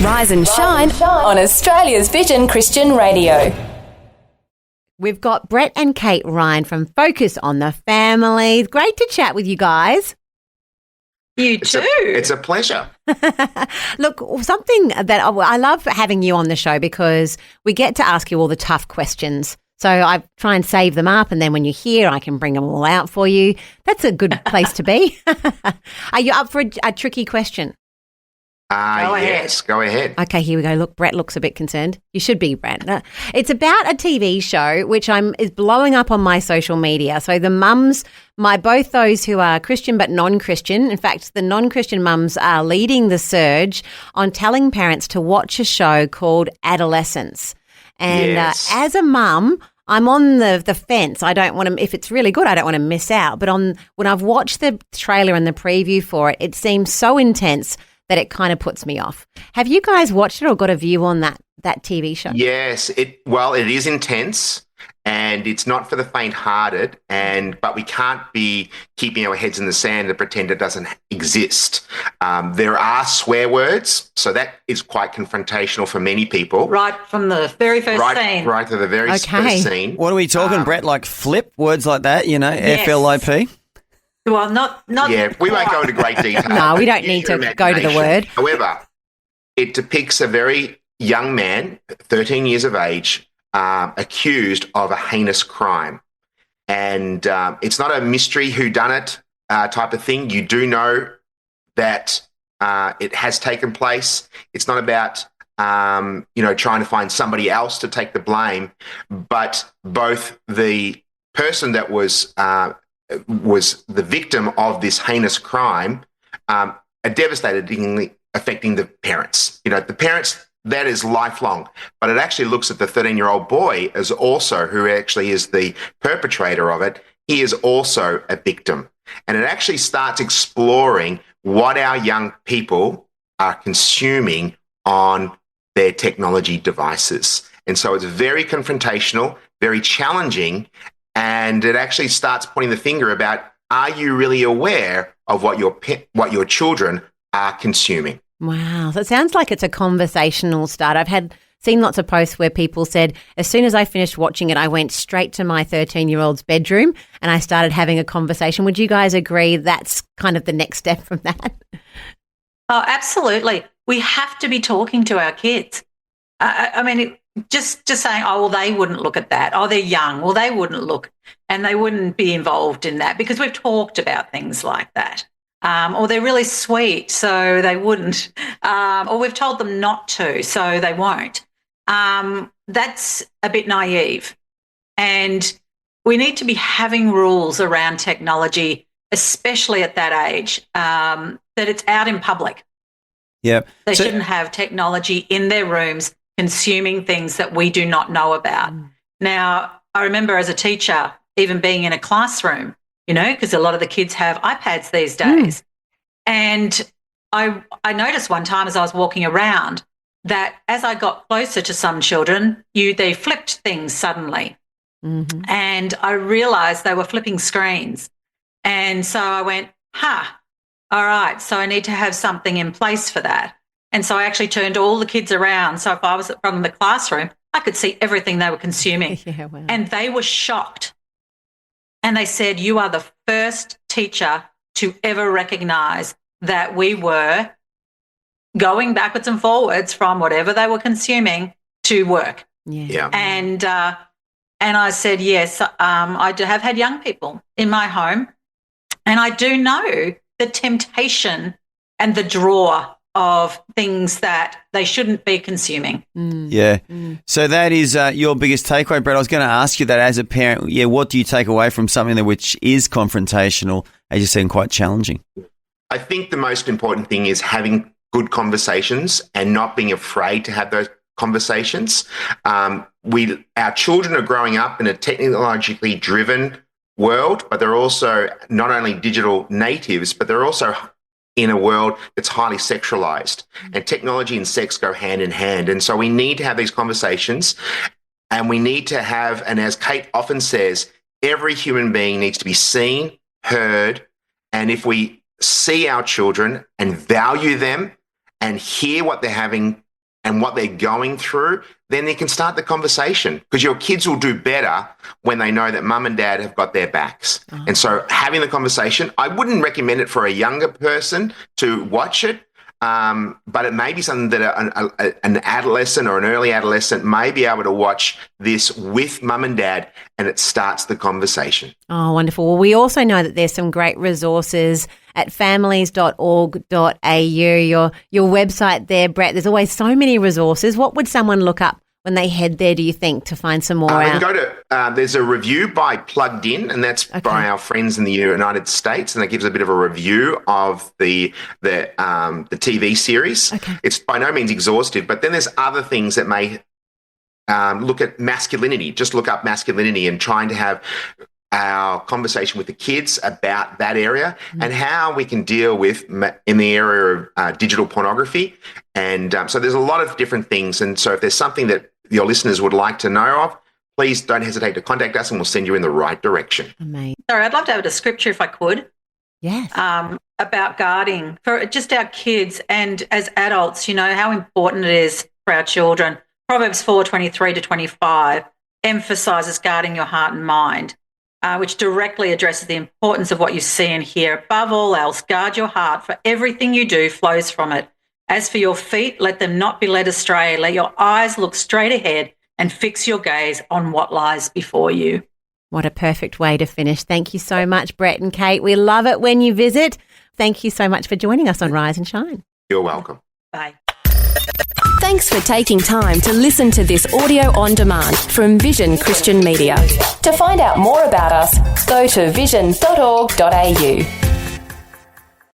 Rise and shine on Australia's Vision Christian Radio. We've got Brett and Kate Ryan from Focus on the Family. Great to chat with you guys. You too. It's a pleasure. Look, something that I love having you on the show because we get to ask you all the tough questions. So I try and save them up, and then when you're here, I can bring them all out for you. That's a good place to be. Are you up for a tricky question? Yes, go ahead. Okay, here we go. Look, Brett looks a bit concerned. You should be, Brett. It's about a TV show which is blowing up on my social media. So the mums, both those who are Christian but non-Christian, in fact, the non-Christian mums are leading the surge on telling parents to watch a show called Adolescence. And as a mum, I'm on the fence. I don't want to, if it's really good, I don't want to miss out. But when I've watched the trailer and the preview for it, it seems so intense that it kind of puts me off. Have you guys watched it or got a view on that TV show? Yes, it is intense and it's not for the faint-hearted, but we can't be keeping our heads in the sand and pretend it doesn't exist. There are swear words, so that is quite confrontational for many people. Right from the very first scene. Right to the very first scene. What are we talking, Brett? Like flip words like that, Yes. FLIP? Well, not. Yeah, we won't go into great detail. No, we don't need to go to the word. However, it depicts a very young man, 13 years of age, accused of a heinous crime. And it's not a mystery whodunit type of thing. You do know that it has taken place. It's not about, trying to find somebody else to take the blame, but both the person that was the victim of this heinous crime, are devastatingly affecting the parents. The parents, that is lifelong, but it actually looks at the 13-year-old boy as also, who actually is the perpetrator of it. He is also a victim. And it actually starts exploring what our young people are consuming on their technology devices. And so it's very confrontational, very challenging, and it actually starts pointing the finger about, are you really aware of what your children are consuming? Wow. So it sounds like it's a conversational start. I've seen lots of posts where people said, as soon as I finished watching it, I went straight to my 13-year-old's bedroom and I started having a conversation. Would you guys agree that's kind of the next step from that? Oh, absolutely. We have to be talking to our kids. Just saying, oh, well, they wouldn't look at that. Oh, they're young. Well, they wouldn't look, and they wouldn't be involved in that because we've talked about things like that. Or they're really sweet, so they wouldn't. Or we've told them not to, so they won't. That's a bit naive. And we need to be having rules around technology, especially at that age, that it's out in public. Yeah. They shouldn't have technology in their rooms consuming things that we do not know about. Now, I remember as a teacher, even being in a classroom, because a lot of the kids have iPads these days. And I noticed one time as I was walking around that as I got closer to some children, they flipped things suddenly. Mm-hmm. And I realised they were flipping screens. And so I went, all right, so I need to have something in place for that. And so I actually turned all the kids around. So if I was from the classroom, I could see everything they were consuming. Yeah, wow. And they were shocked. And they said, you are the first teacher to ever recognise that we were going backwards and forwards from whatever they were consuming to work. Yeah. And I said, yes, I have had young people in my home, and I do know the temptation and the draw of things that they shouldn't be consuming. Yeah. So that is your biggest takeaway, Brett. I was going to ask you that as a parent, what do you take away from something that which is confrontational, as you said, and quite challenging? I think the most important thing is having good conversations and not being afraid to have those conversations. Our children are growing up in a technologically driven world, but they're also not only digital natives, but they're also in a world that's highly sexualized, and technology and sex go hand in hand. And so we need to have these conversations, and we need to have, and as Kate often says, every human being needs to be seen, heard, and if we see our children and value them and hear what they're having and what they're going through, then they can start the conversation, because your kids will do better when they know that mum and dad have got their backs. And so having the conversation, I wouldn't recommend it for a younger person to watch it, but it may be something that an adolescent or an early adolescent may be able to watch this with mum and dad, and it starts the conversation. Oh, wonderful. Well, we also know that there's some great resources at families.org.au, your website there, Brett. There's always so many resources. What would someone look up when they head there, do you think, to find some more They out? can go to, there's a review by Plugged In, and that's by our friends in the United States, and it gives a bit of a review of the TV series. Okay. It's by no means exhaustive, but then there's other things that may look at masculinity. Just look up masculinity and trying to have our conversation with the kids about that area and how we can deal with in the area of digital pornography. And so there's a lot of different things. And so if there's something that your listeners would like to know of, please don't hesitate to contact us and we'll send you in the right direction. Amazing. Sorry, I'd love to have a scripture if I could. Yes. About guarding for just our kids and as adults, how important it is for our children. Proverbs 4:23-25 emphasises guarding your heart and mind, which directly addresses the importance of what you see and hear. Above all else, guard your heart, for everything you do flows from it. As for your feet, let them not be led astray. Let your eyes look straight ahead and fix your gaze on what lies before you. What a perfect way to finish. Thank you so much, Brett and Kate. We love it when you visit. Thank you so much for joining us on Rise and Shine. You're welcome. Bye. Thanks for taking time to listen to this audio on demand from Vision Christian Media. To find out more about us, go to vision.org.au.